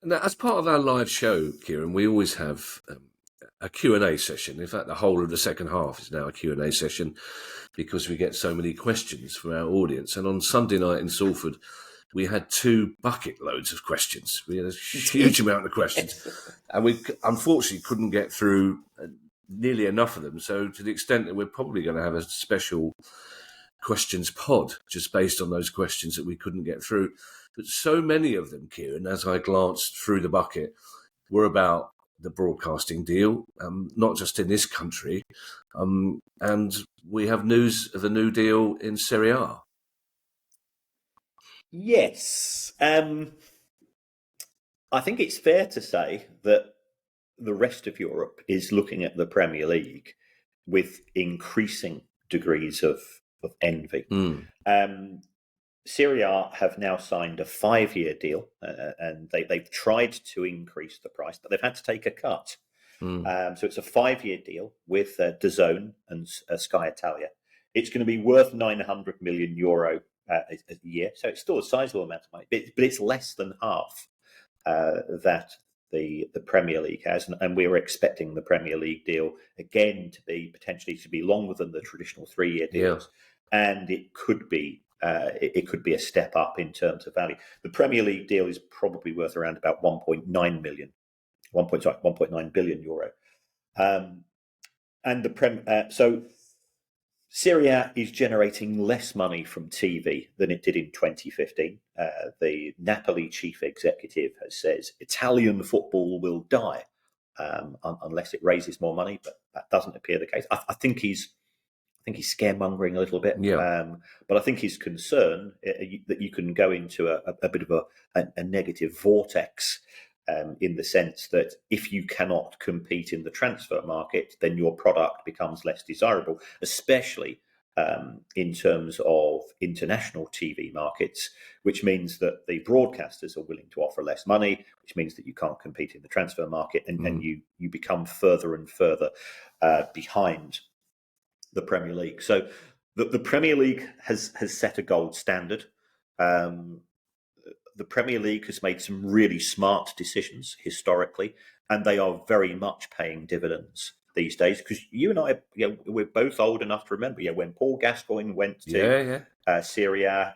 Now, as part of our live show, Kieran, we always have a Q&A session. In fact, the whole of the second half is now a Q&A session because we get so many questions from our audience. And on Sunday night in Salford, we had 2 bucket loads of questions. We had a huge amount of questions. And we unfortunately couldn't get through nearly enough of them. So to the extent that we're probably going to have a special questions pod just based on those questions that we couldn't get through. But so many of them, Kieran, as I glanced through the bucket, were about the broadcasting deal, not just in this country. And we have news of a new deal in Serie A. Yes. I think it's fair to say that the rest of Europe is looking at the Premier League with increasing degrees of envy. Serie A have now signed a 5-year deal, and they've tried to increase the price, but they've had to take a cut. So it's a 5-year deal with DAZN and Sky Italia. It's going to be worth €900 million a year, so it's still a sizable amount of money, but it's less than half that the Premier League has, and we were expecting the Premier League deal again to be potentially longer than the traditional 3-year deals, and it could be a step up in terms of value. The Premier League deal is probably worth around about 1.9 billion euro, and so Serie A is generating less money from TV than it did in 2015. The Napoli chief executive says Italian football will die unless it raises more money, but that doesn't appear the case. I think he's scaremongering a little bit, but I think his concern that you can go into a bit of a negative vortex. In the sense that if you cannot compete in the transfer market, then your product becomes less desirable, especially in terms of international TV markets, which means that the broadcasters are willing to offer less money, which means that you can't compete in the transfer market, and you become further and further behind the Premier League. So the Premier League has set a gold standard. The Premier League has made some really smart decisions historically, and they are very much paying dividends these days. Because you and I, we're both old enough to remember, when Paul Gascoigne went to Serie A,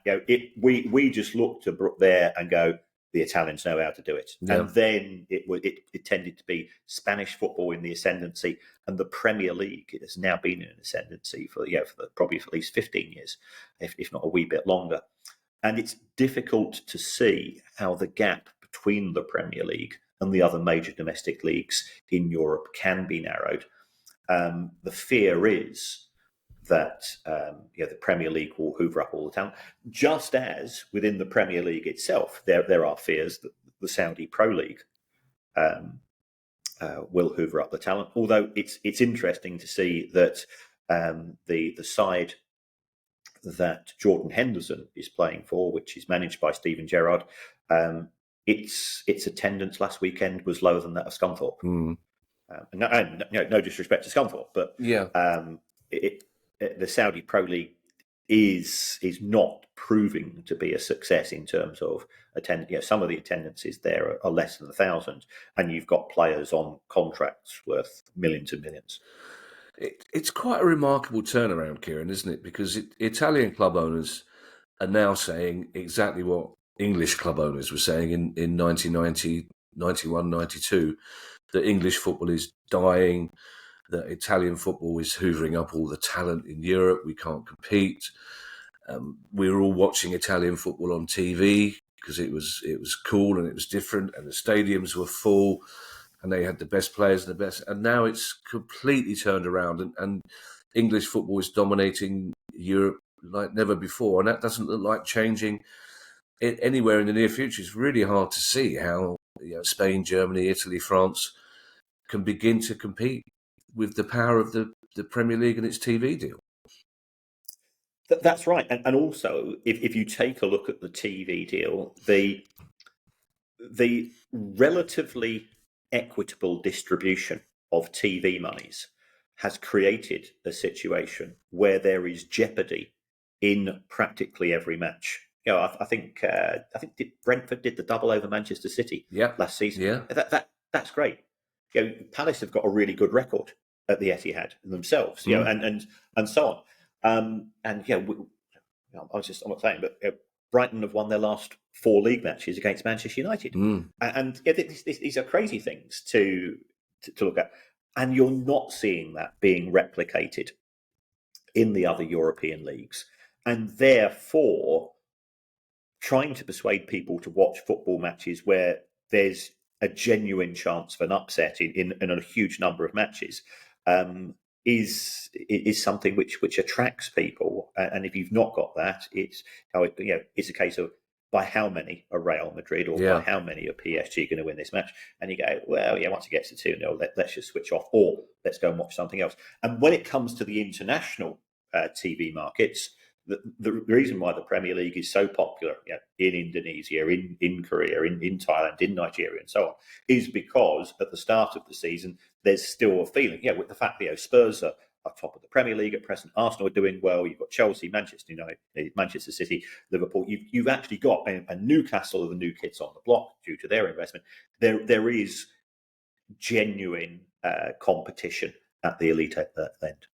we just looked there and go, the Italians know how to do it. Yeah. And then it tended to be Spanish football in the ascendancy, and the Premier League has now been in an ascendancy for probably for at least 15 years, if not a wee bit longer. And it's difficult to see how the gap between the Premier League and the other major domestic leagues in Europe can be narrowed. The fear is that the Premier League will hoover up all the talent, just as within the Premier League itself, there are fears that the Saudi Pro League will hoover up the talent. Although it's interesting to see that the side that Jordan Henderson is playing for, which is managed by Steven Gerrard, its attendance last weekend was lower than that of Scunthorpe. No disrespect to Scunthorpe, but the Saudi Pro League is not proving to be a success in terms of attendance. Some of the attendances there are less than 1,000, and you've got players on contracts worth millions and millions. It's quite a remarkable turnaround, Kieran, isn't it? Because Italian club owners are now saying exactly what English club owners were saying in 1990, 91, 92, that English football is dying, that Italian football is hoovering up all the talent in Europe. We can't compete. We were all watching Italian football on TV because it was cool and it was different, and the stadiums were full, and they had the best players and the best. And now it's completely turned around, and English football is dominating Europe like never before, and that doesn't look like changing anywhere in the near future. It's really hard to see how Spain, Germany, Italy, France can begin to compete with the power of the Premier League and its TV deal. That's right. And also, if you take a look at the TV deal, the relatively equitable distribution of TV monies has created a situation where there is jeopardy in practically every match I think Brentford did the double over Manchester City last season. Yeah. That's great. Palace have got a really good record at the Etihad themselves. And so on. I'm not saying, but Brighton have won their last 4 league matches against Manchester United, and these are crazy things to look at, and you're not seeing that being replicated in the other European leagues, and therefore trying to persuade people to watch football matches where there's a genuine chance of an upset in a huge number of matches is something which attracts people. And if you've not got that, it's a case of by how many are Real Madrid or by how many are PSG going to win this match? And you go, well, once it gets to 2-0, let's just switch off, or let's go and watch something else. And when it comes to the international TV markets, the reason why the Premier League is so popular in Indonesia, in Korea, in Thailand, in Nigeria, and so on, is because at the start of the season, there's still a feeling, with the fact that Spurs are top of the Premier League at present, Arsenal are doing well, you've got Chelsea, Manchester United, Manchester City, Liverpool, you've actually got a Newcastle of the new kids on the block due to their investment. There is genuine competition at the elite end.